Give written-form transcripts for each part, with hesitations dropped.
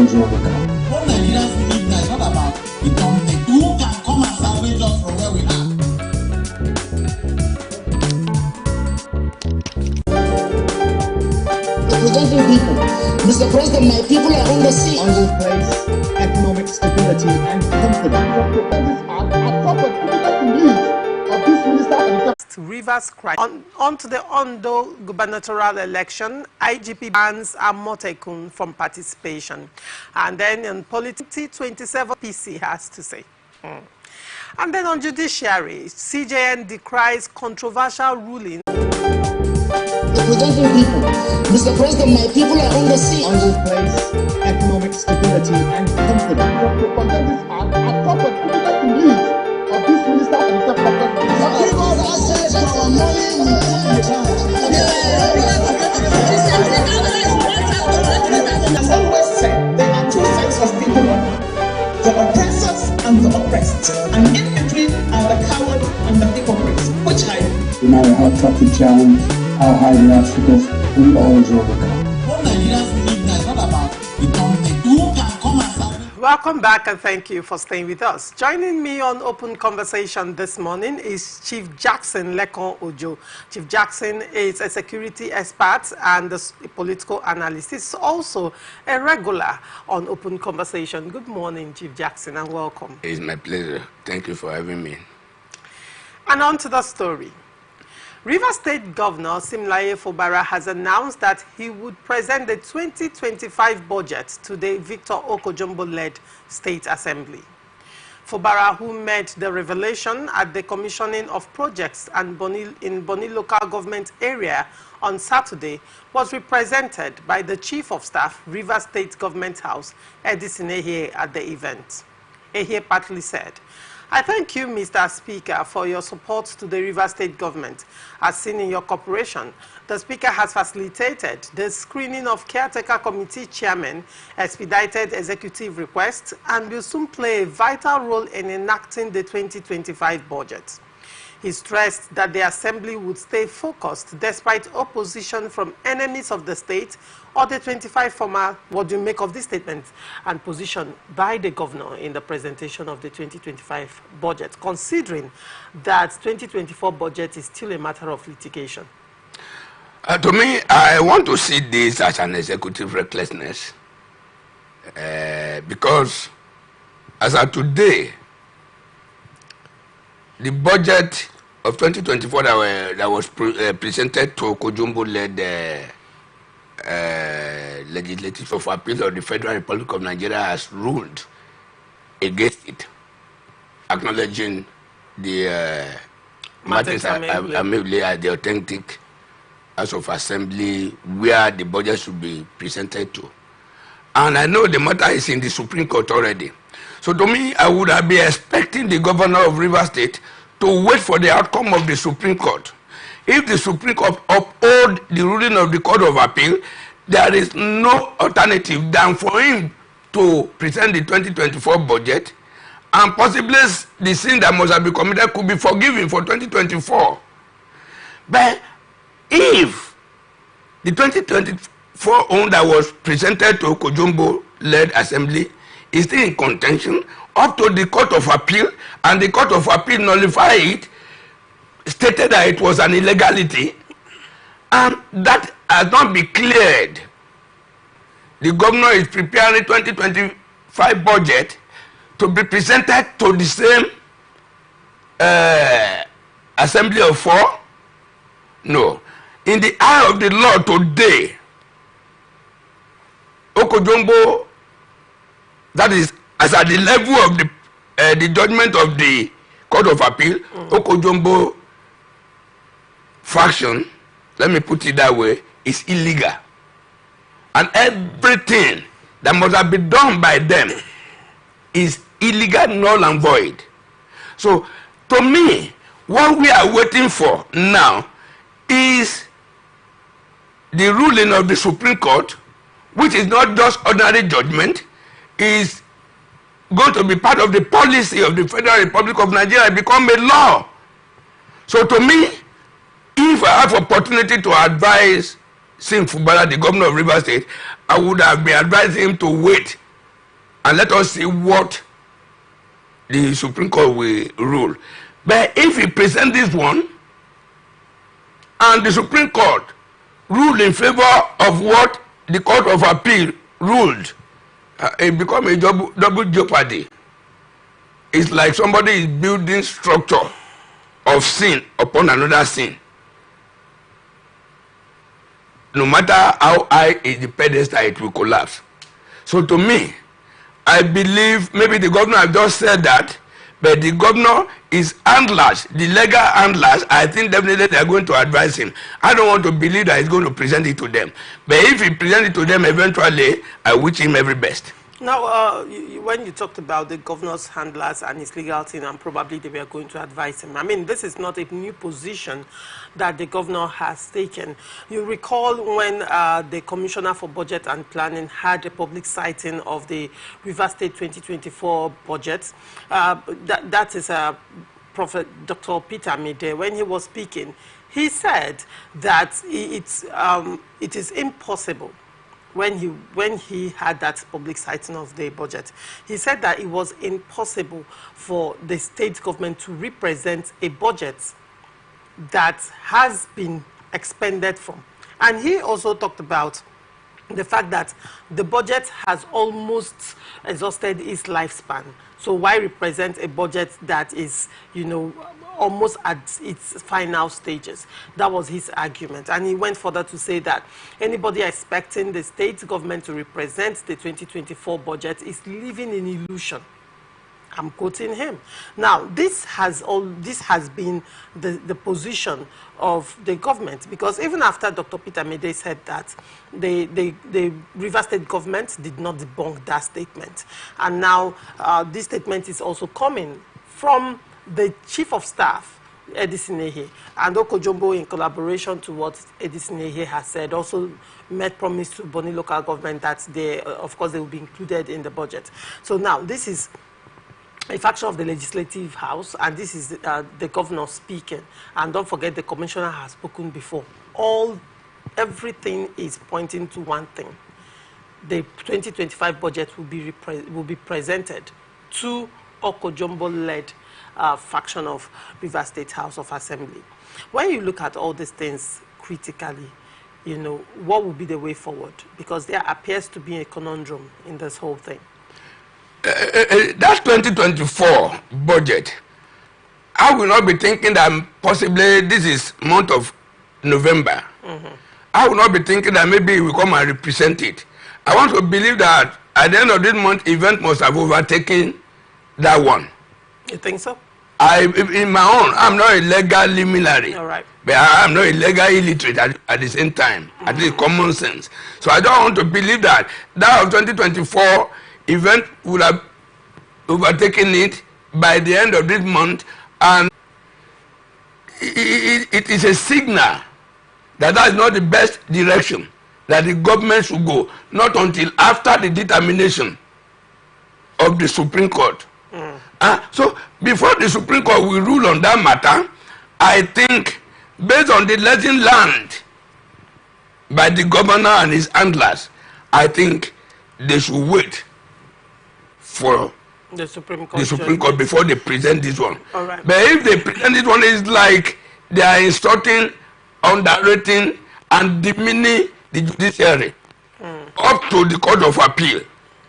always overcome. What Nigerians believe now is not about the government. Who can come and salvage us from where we are? Representing people. Mr. President, my people are on the sea. I will place economic stability and confidence. Rivers crisis. On to the Ondo gubernatorial election, IGP bans Amotekun from participation. And then in politics, 27 PC has to say. And then on judiciary, CJN decries controversial ruling. Representing people. Mr. President, my people are on the sea. I will place economic stability and confidence. As always said, there are two sides of people, the oppressors and the oppressed, and in between are the cowards and the hypocrites, which I do. No matter how tough the challenge, how high the obstacles, we always overcome. What Nigerians believe now is not about the government. Who can come and salvage? Welcome back and thank you for staying with us. Joining me on Open Conversation this morning is Chief Jackson Lekon Ojo. Chief Jackson is a security expert and a political analyst. He's also a regular on Open Conversation. Good morning, Chief Jackson, and welcome. It's my pleasure. Thank you for having me. And on to the story. Rivers State Governor Simlaye Fubara has announced that he would present the 2025 budget to the Victor Okojumbo-led State Assembly. Fubara, who made the revelation at the commissioning of projects in Boni local government area on Saturday, was represented by the Chief of Staff, Rivers State Government House, Edison Ehie, at the event. Ehie partly said, "I thank you, Mr. Speaker, for your support to the Rivers State government. As seen in your corporation, the Speaker has facilitated the screening of caretaker committee chairmen, expedited executive requests, and will soon play a vital role in enacting the 2025 budget." He stressed that the Assembly would stay focused despite opposition from enemies of the state or the 25 former, what do you make of this statement, and position by the governor in the presentation of the 2025 budget, considering that 2024 budget is still a matter of litigation? To me, I want to see this as an executive recklessness because as of today, the budget of 2024 that was presented to Okojumbo-led Legislative of Appeal of the Federal Republic of Nigeria has ruled against it, acknowledging the matters as the authentic House of Assembly where the budget should be presented to. And I know the matter is in the Supreme Court already. So to me, I would have been expecting the governor of Rivers State to wait for the outcome of the Supreme Court. If the Supreme Court uphold the ruling of the Court of Appeal, there is no alternative than for him to present the 2024 budget, and possibly the sin that must have been committed could be forgiven for 2024. But if the 2024 own that was presented to Okojumbo-led Assembly is still in contention up to the Court of Appeal, and the Court of Appeal nullified it, stated that it was an illegality, and that has not been cleared, the governor is preparing 2025 budget to be presented to the same Assembly of four? No. In the eye of the law today, Okojumbo, that is, as at the level of the judgment of the Court of Appeal, Okojumbo faction, let me put it that way, is illegal. And everything that must have been done by them is illegal, null and void. So, to me, what we are waiting for now is the ruling of the Supreme Court, which is not just ordinary judgment, is going to be part of the policy of the Federal Republic of Nigeria, become a law. So to me, if I have opportunity to advise Sim Fubara, the governor of Rivers State, I would have been advising him to wait and let us see what the Supreme Court will rule. But if he present this one, and the Supreme Court ruled in favor of what the Court of Appeal ruled, it become a double jeopardy. It's like somebody is building structure of sin upon another sin. No matter how high is the pedestal, it will collapse. So to me, I believe maybe the governor has just said that, but the governor is handlers, the legal handlers. I think definitely they are going to advise him. I don't want to believe that he's going to present it to them. But if he presents it to them eventually, I wish him every best. Now, when you talked about the governor's handlers and his legal team, and probably they were going to advise him, I mean, this is not a new position that the governor has taken. You recall when the Commissioner for Budget and Planning had a public citing of the Rivers State 2024 budget. That is Prophet Dr. Peter Mide. When he was speaking, he said that it is impossible. When he had that public citing of the budget, he said that it was impossible for the state government to represent a budget that has been expended from. And he also talked about the fact that the budget has almost exhausted its lifespan. So why represent a budget that is, almost at its final stages? That was his argument. And he went further to say that anybody expecting the state government to represent the 2024 budget is living in illusion. I'm quoting him. Now, this has been the position of the government, because even after Dr. Peter Mide said that, the Rivers State government did not debunk that statement. And now this statement is also coming from the Chief of Staff, Edison Ehe, and Okojombo, in collaboration to what Edison Ehe has said, also made promise to Bonny local government that they, of course, they will be included in the budget. So now this is a faction of the Legislative House, and this is the governor speaking. And don't forget, the commissioner has spoken before. Everything is pointing to one thing: the 2025 budget will be presented to Okojombo-led faction of Rivers State House of Assembly. When you look at all these things critically, what will be the way forward? Because there appears to be a conundrum in this whole thing. That 2024 budget, I will not be thinking that possibly this is month of November. I will not be thinking that maybe he will come and represent it. I want to believe that at the end of this month, event must have overtaken that one. You think so? In my own, I'm not a legal luminary. All right. But I'm not a legal illiterate at the same time. At least common sense. So I don't want to believe that of 2024 event would have overtaken it by the end of this month, and it is a signal that is not the best direction that the government should go, not until after the determination of the Supreme Court. So before the Supreme Court will rule on that matter, I think, based on the lesson learned by the governor and his handlers, I think they should wait for the Supreme Court before they present this one. All right. But if they present this one, it's like they are instructing, underrating, and demeaning the judiciary up to the Court of Appeal.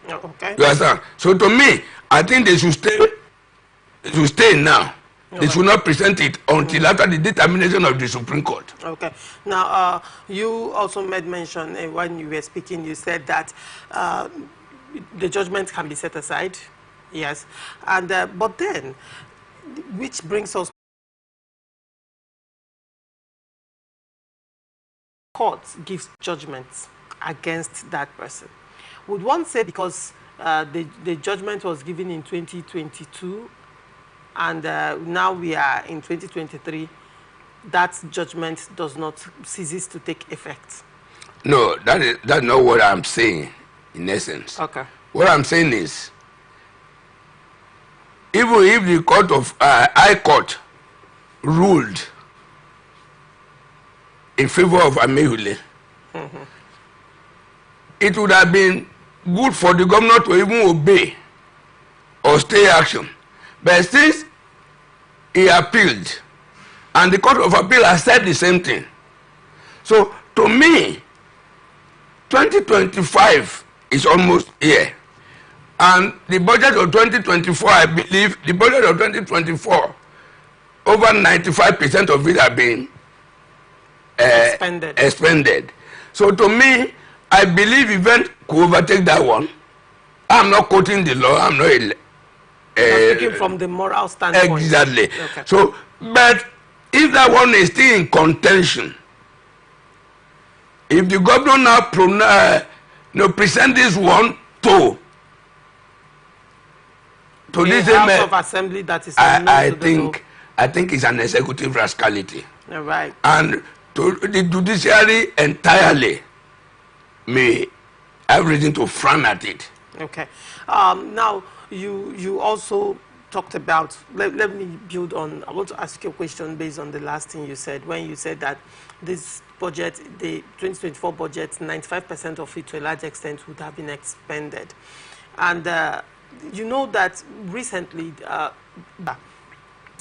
Okay. You understand? So to me, I think they should stay now. They should not present it until after the determination of the Supreme Court. Okay. Now, you also made mention when you were speaking, you said that the judgment can be set aside. Yes. And but then, which brings us, court gives judgments against that person. Would one say because the judgment was given in 2022 and now we are in 2023, that judgment does not ceases to take effect? No, that's not what I'm saying, in essence. Okay. What I'm saying is, even if the court of High Court ruled in favor of Amehule, it would have been good for the governor to even obey or stay action. But since he appealed, and the Court of Appeal has said the same thing. So to me, 2025 is almost here. And the budget of 2024, I believe, the budget of 2024, over 95% of it have been expended. So to me, I believe event could overtake that one. I'm not quoting the law. I'm not speaking from the moral standpoint. Exactly. Okay. So, but if that one is still in contention, if the governor now present this one to the this House of Assembly, that is I think it's an executive rascality. All right. And to the judiciary entirely may have reason to frown at it. Okay. Now you also talked about, let me build on, I want to ask you a question based on the last thing you said, when you said that this budget, the 2024 budget, 95% of it to a large extent would have been expended. And you know that recently,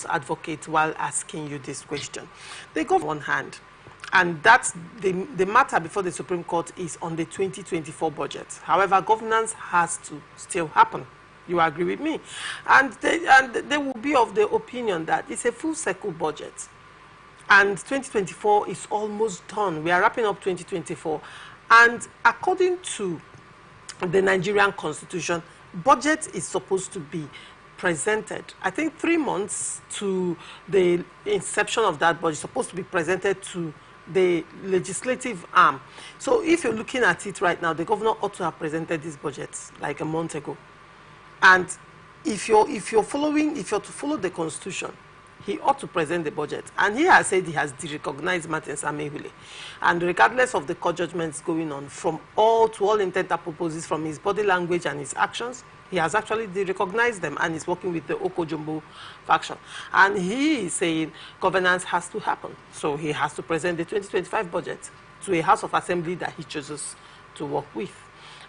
advocate while asking you this question, they go on one hand, and that's the matter before the Supreme Court is on the 2024 budget. However, governance has to still happen. You agree with me? And they will be of the opinion that it's a full circle budget. And 2024 is almost done. We are wrapping up 2024. And according to the Nigerian Constitution, budget is supposed to be presented, I think 3 months to the inception of that budget, supposed to be presented to the legislative arm. So if you're looking at it right now, the governor ought to have presented this budget like a month ago. And if you're to follow the Constitution, he ought to present the budget. And he has said he has de-recognized Martin Samehule. And regardless of the court judgments going on, to all intent and purposes, from his body language and his actions, he has actually de-recognized them and is working with the Okojumbo faction. And he is saying governance has to happen. So he has to present the 2025 budget to a House of Assembly that he chooses to work with.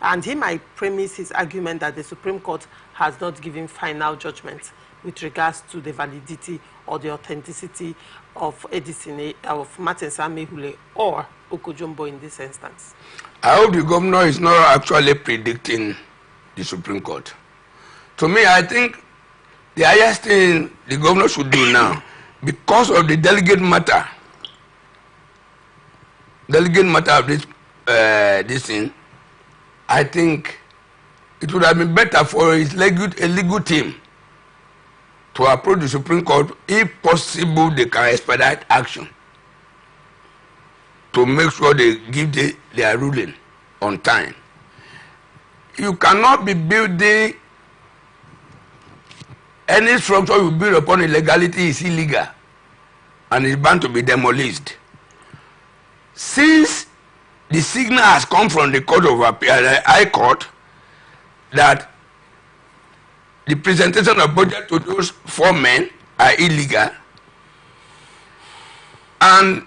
And he might premise his argument that the Supreme Court has not given final judgment with regards to the validity or the authenticity of Martin Samehule or Okojumbo in this instance. I hope the governor is not actually predicting the Supreme Court. To me, I think the highest thing the governor should do now, because of the delegate matter of this thing, I think it would have been better for his legal team to approach the Supreme Court. If possible, they can expedite action to make sure they give their ruling on time. You cannot be building any structure you build upon illegality is illegal and is bound to be demolished. Since the signal has come from the Court of Appeal, High Court, that the presentation of budget to those 4 men are illegal, and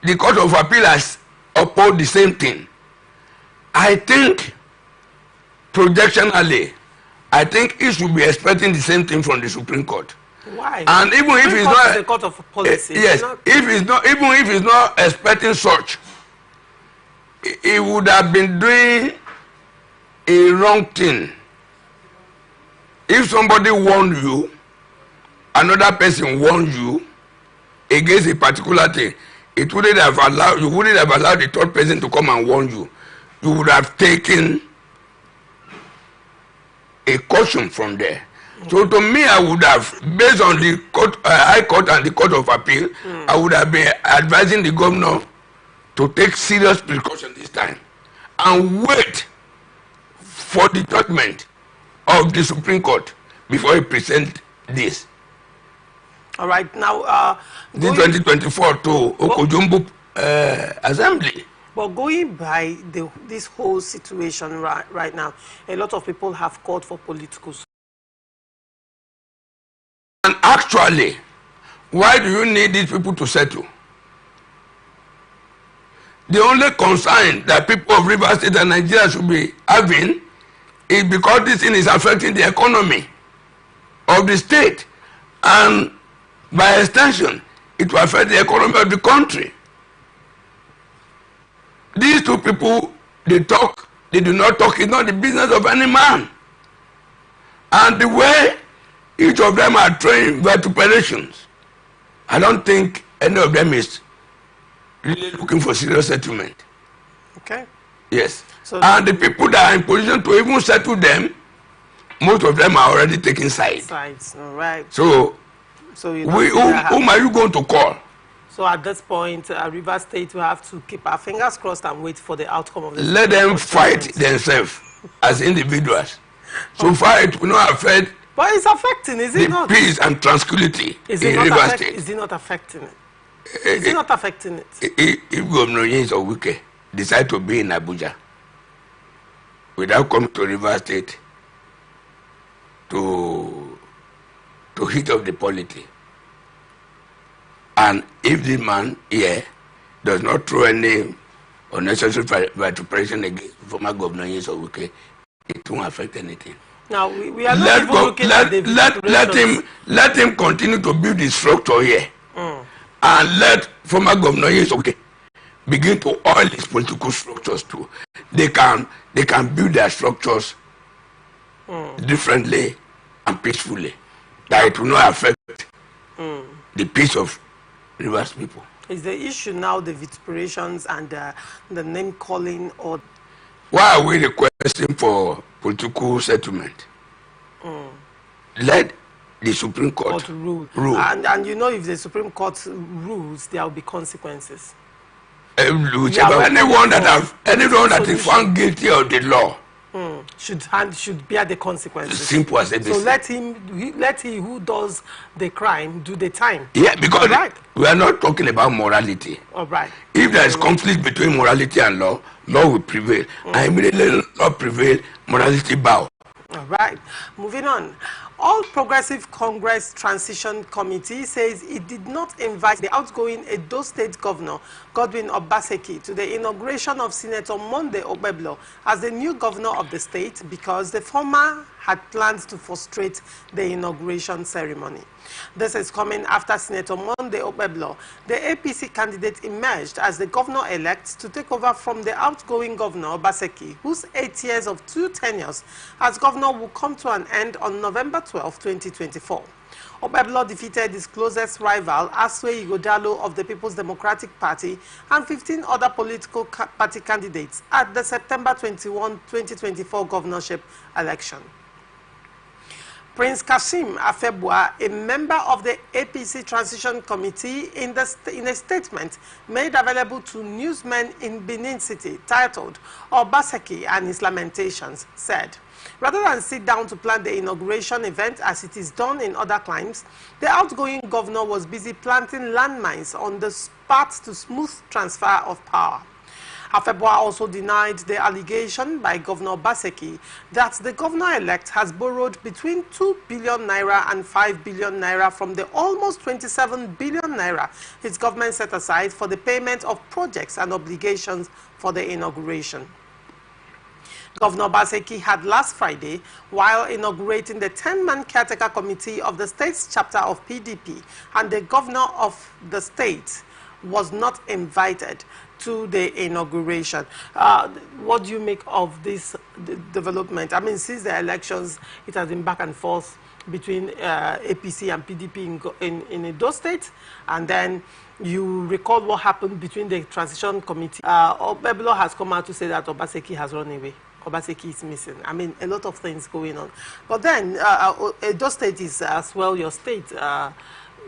the Court of Appeal has upheld the same thing, I think projectionally, I think he should be expecting the same thing from the Supreme Court. Why? And even if it's not the court of policy, yes, even if he's not expecting such, he would have been doing a wrong thing. If somebody warned you, another person warned you against a particular thing, you wouldn't have allowed the third person to come and warn you. You would have taken a caution from there. So to me, I would have, based on the High Court and the Court of Appeal, I would have been advising the governor to take serious precaution this time and wait for the judgment of the Supreme Court before he present this. All right, now this 2024 to Okojumbo Assembly. But going by this whole situation right now, a lot of people have called for political. And actually, why do you need these people to settle? The only concern that people of Rivers State and Nigeria should be having is because this thing is affecting the economy of the state, and by extension, it will affect the economy of the country. These two people, they talk, they do not talk. It's not the business of any man. And the way each of them are throwing vituperations, I don't think any of them is really looking for serious settlement. Okay. Yes. So, and the people that are in position to even settle them, most of them are already taking sides. Sides, all right. So you whom are you going to call? So at this point, Rivers State will have to keep our fingers crossed and wait for the outcome of this. Let them fight themselves as individuals. So far, it will not affect. But it's affecting, is it not? The peace and tranquility in Rivers State. Is it not affecting it? Is it not affecting it? If Governor Yins or Wike decide to be in Abuja without coming to Rivers State to hit up the polity, and if this man here does not throw any unnecessary vituperation against former Governor Yins or Wike, it won't affect anything. Now we are not even looking at the let him continue to build the structure here, and let former Governor Yins or Wike begin to oil his political structures too. They can build their structures differently and peacefully, that it will not affect the peace of Rivers people. Is the issue now the vituperations and the name calling, or why are we requesting for political settlement? Let the Supreme Court rule. And you know, if the Supreme Court rules, there will be consequences. Anyone that is found guilty of the law should bear the consequences. Simple as ABC. So let he who does the crime do the time. Yeah, because we are not talking about morality. All right. If there is conflict between morality and law will prevail. And immediately law prevail, morality bow. All right. Moving on. All Progressive Congress Transition Committee says it did not invite the outgoing Edo State Governor, Godwin Obaseki, to the inauguration of Senator Monday Okpebholo as the new governor of the state because the former had plans to frustrate the inauguration ceremony. This is coming after Senator Monday Okpebholo, the APC candidate, emerged as the governor-elect to take over from the outgoing governor, Obaseki, whose 8 years of 2 tenures as governor will come to an end on November 12, 2024. Okpebholo defeated his closest rival, Aswe Ighodalo of the People's Democratic Party, and 15 other political party candidates at the September 21, 2024 governorship election. Prince Kashim Afebua, a member of the APC Transition Committee, in a statement made available to newsmen in Benin City titled Obaseki and His Lamentations, said, rather than sit down to plan the inauguration event as it is done in other climes, the outgoing governor was busy planting landmines on the path to smooth transfer of power. Afebua also denied the allegation by Governor Obaseki that the governor-elect has borrowed between 2 billion naira and 5 billion naira from the almost 27 billion naira his government set aside for the payment of projects and obligations for the inauguration. Governor Obaseki had last Friday, while inaugurating the 10-man caretaker committee of the state's chapter of PDP, and the governor of the state was not invited to the inauguration. What do you make of this development? I mean, since the elections, it has been back and forth between APC and PDP in Edo State, and then you recall what happened between the transition committee. Okpebholo has come out to say that Obaseki has run away. Obaseki is missing. I mean, a lot of things going on. But then, Edo State is as well your state.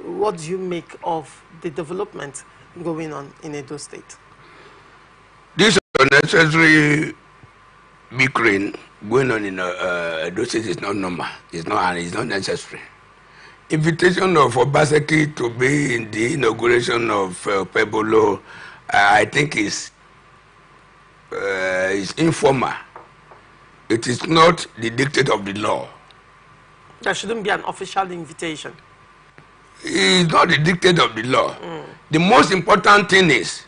What do you make of the development going on in Edo State? This unnecessary bickering going on in Edo State is not normal. It's not necessary. Invitation of Obaseki to be in the inauguration of Okpebholo, I think is informal. It is not the dictate of the law. There shouldn't be an official invitation. It's not the dictate of the law. The most important thing is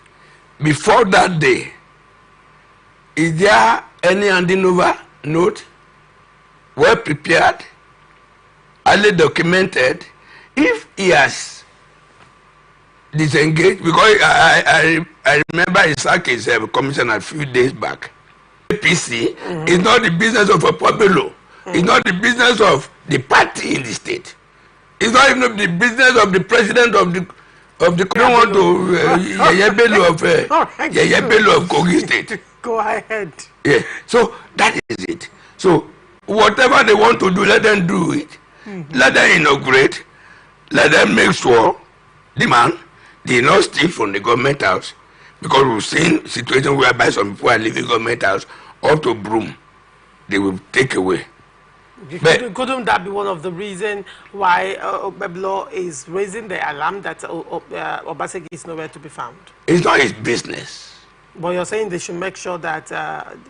before that day, is there any handing over note, well prepared, highly documented? If he has disengaged, because I remember he sacked his commissioner a few days back. APC is not the business of a Pobelo. It's not the business of the party in the state. It's not even the business of the president of the don't want to Yeyebelo of Kogi State. Go ahead. Yeah. So that is it. So whatever they want to do, let them do it. Let them inaugurate. Let them make sure the man did not steal from the government house, because we've seen situations whereby some people are leaving government house up to broom, they will take away. Couldn't that be one of the reasons why Okpebholo is raising the alarm that Obaseki is nowhere to be found? It's not his business. But you're saying they should make sure that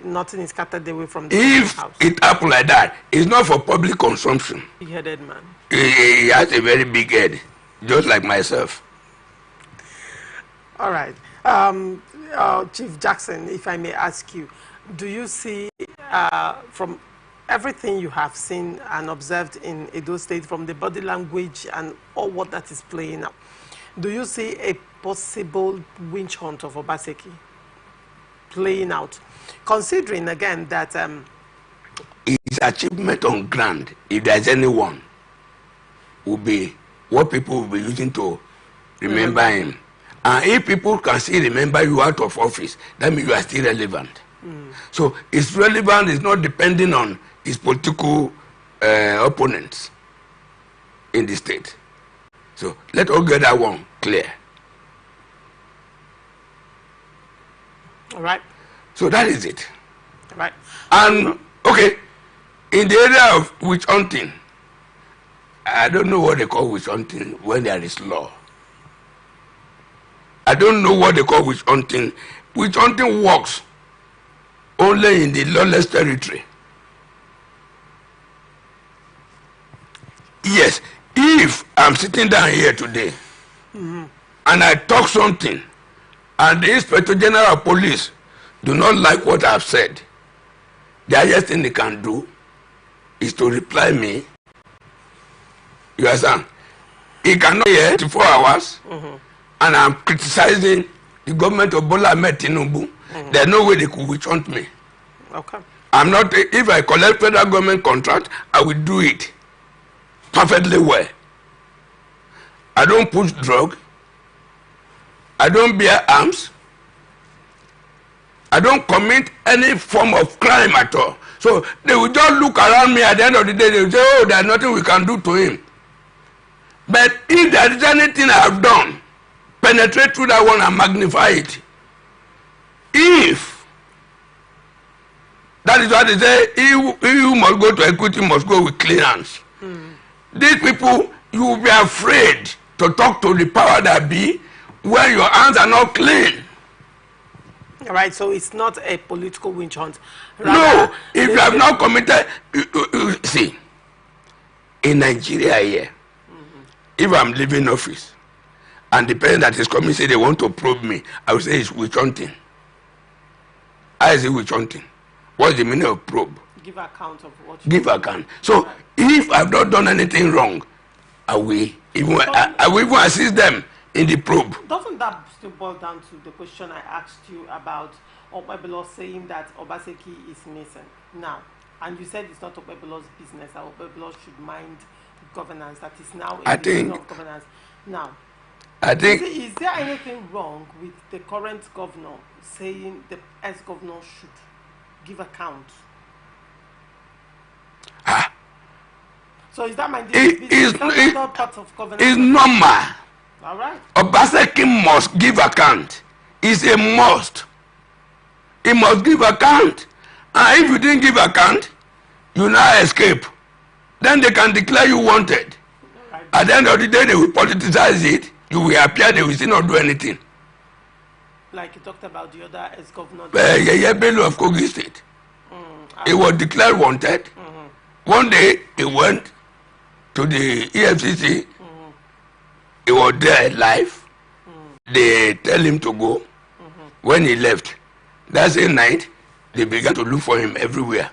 nothing is scattered away from the house. If it happens like that, it's not for public consumption. Big-headed man. He has a very big head, just like myself. All right. Chief Jackson, if I may ask you, do you see from everything you have seen and observed in Edo State, from the body language and all what that is playing out, do you see a possible witch hunt of Obaseki playing out, considering again that his achievement on ground, if there's anyone, will be what people will be using to remember him. And if people can still remember you out of office, that means you are still relevant. So his relevance is not depending on his political opponents in the state. So let's all get that one clear. all right. So that is it. All right. And okay, in the area of witch hunting, I don't know what they call witch hunting when there is law. I don't know what they call witch hunting. Witch hunting works only in the lawless territory. Yes, if I'm sitting down here today and I talk something and the Inspector General of Police do not like what I've said, the highest thing they can do is to reply me. You understand? He cannot hear 24 hours and I'm criticizing the government of Bola Ahmed Tinubu. There's no way they could witch hunt me. Okay. I'm not, if I collect federal government contract, I will do it perfectly well. I don't push drug. I don't bear arms. I don't commit any form of crime at all. So they will just look around me at the end of the day, they will say, oh, there's nothing we can do to him. But if there is anything I have done, penetrate through that one and magnify it. If that is what they say, he who must go to equity must go with clean hands. These people, you will be afraid to talk to the power that be when your hands are not clean. All right, so it's not a political witch hunt. Rather, no, if you have not committed, see, in Nigeria here, if I'm leaving office and the person that is coming say they want to probe me, I will say it's witch hunting. How is it witch hunting? What's the meaning of probe? Give account of what you give account. So if I've not done anything wrong, I will even assist them in the probe. Doesn't that still boil down to the question I asked you about Okpebholo saying that Obaseki is missing now? And you said it's not Okpebholo's business, that Okpebholo should mind governance, that is now a business of governance. Now, I think, is there anything wrong with the current governor saying the ex-governor should give account? So is that my business? That's not part of governance? It's normal. All right. Obaseki must give account. It's a must. He must give account. And if you didn't give account, you now escape. Then they can declare you wanted. Right. At the end of the day, they will politicize it. You will appear, they will still not do anything. Like you talked about the other ex-governor. Yeyebelo of Kogi State. He was declared wanted. One day, he went to the EFCC. He was there live. They tell him to go. When he left, that same night, they began to look for him everywhere.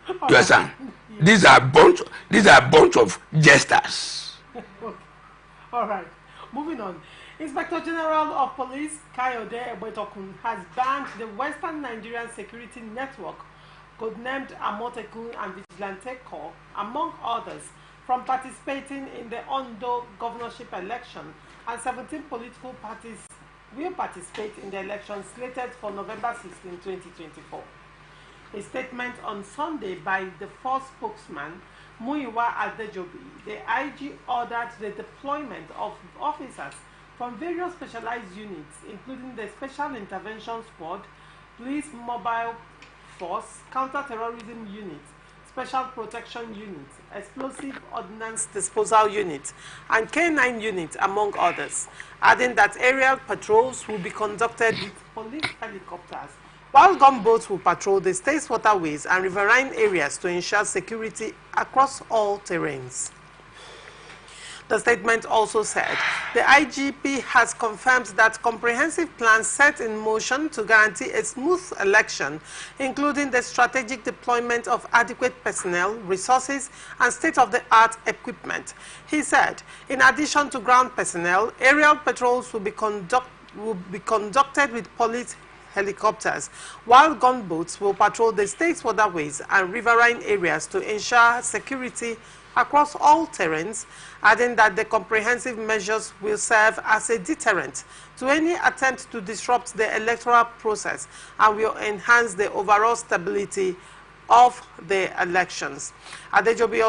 You understand? These are a bunch of jesters. All right. Moving on. Inspector General of Police Kayode Ebetokun has banned the Western Nigerian Security Network, codenamed Amotekun and Vigilante Corps, among others, from participating in the Ondo governorship election, and 17 political parties will participate in the election slated for November 16, 2024. A statement on Sunday by the first spokesman, Muyiwa Adejobi, the IG ordered the deployment of officers from various specialized units, including the Special Intervention Squad, Police Mobile Force, Counter-Terrorism Unit, Special Protection Unit, Explosive Ordnance Disposal Unit, and K9 Unit, among others, adding that aerial patrols will be conducted with police helicopters, while gunboats will patrol the state's waterways and riverine areas to ensure security across all terrains. The statement also said the IGP has confirmed that comprehensive plans set in motion to guarantee a smooth election, including the strategic deployment of adequate personnel, resources, and state-of-the-art equipment. He said, in addition to ground personnel, aerial patrols will be conducted with police helicopters, while gunboats will patrol the state's waterways and riverine areas to ensure security across all terrains, adding that the comprehensive measures will serve as a deterrent to any attempt to disrupt the electoral process and will enhance the overall stability of the elections. Adejobi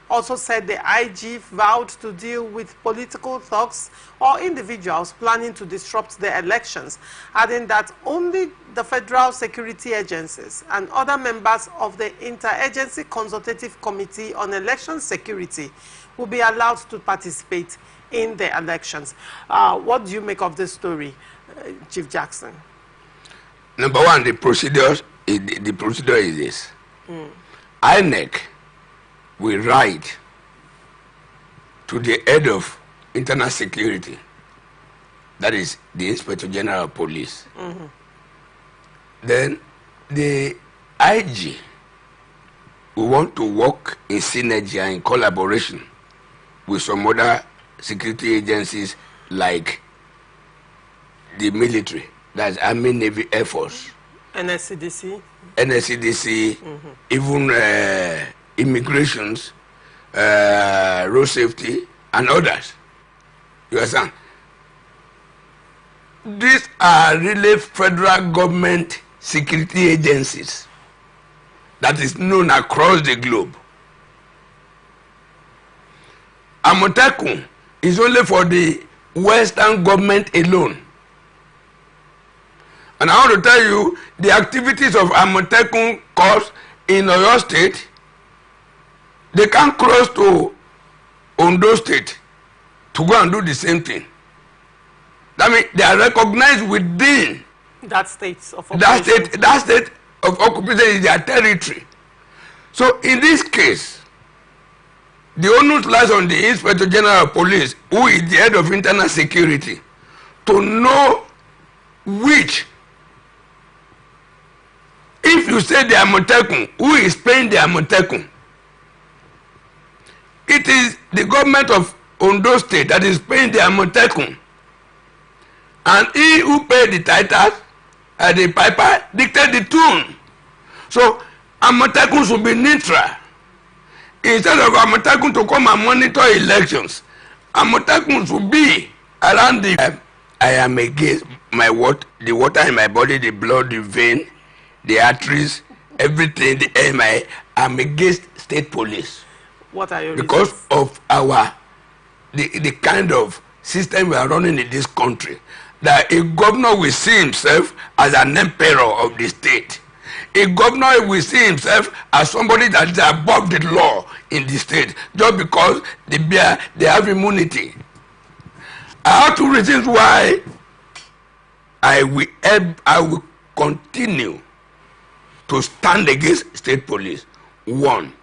also said the IG vowed to deal with political thugs or individuals planning to disrupt the elections, adding that only the federal security agencies and other members of the Interagency Consultative Committee on Election Security will be allowed to participate in the elections. What do you make of this story, Chief Jackson? Number one, the procedure is this. INEC will write to the head of internal security, that is the Inspector General of Police. Then the IG will want to work in synergy and in collaboration with some other security agencies like the military, that's Army, Navy, Air Force, NSCDC, even immigrations, road safety, and others. You understand? These are really federal government security agencies that is known across the globe. Amotekun is only for the Western government alone. And I want to tell you, the activities of Amotekun Corps in Oyo State, they can't cross to Ondo State to go and do the same thing. That means they are recognized within that state of occupation. That state of occupation is their territory. So in this case, the onus lies on the Inspector General of Police, who is the head of internal security, to know which. If you say the Amotekun, who is paying the Amotekun? It is the government of Ondo State that is paying the Amotekun. And he who paid the titles, the piper, dictated the tune. So Amotekun should be neutral. Instead of Amotekun to come and monitor elections, Amotekun should be around the... I am against the water in my body, the blood, the vein, the arteries, everything, the air. I am against state police. What are your because reasons? of the kind of system we are running in this country, that a governor will see himself as an emperor of the state. A governor will see himself as somebody that is above the law in the state, just because they have immunity. I have two reasons why I will continue to stand against state police. One,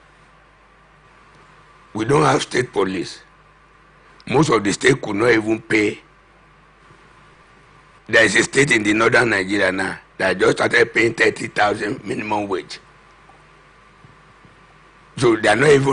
we don't have state police. Most of the state could not even pay There is a state in the northern Nigeria now that just started paying 30,000 minimum wage. So they are not even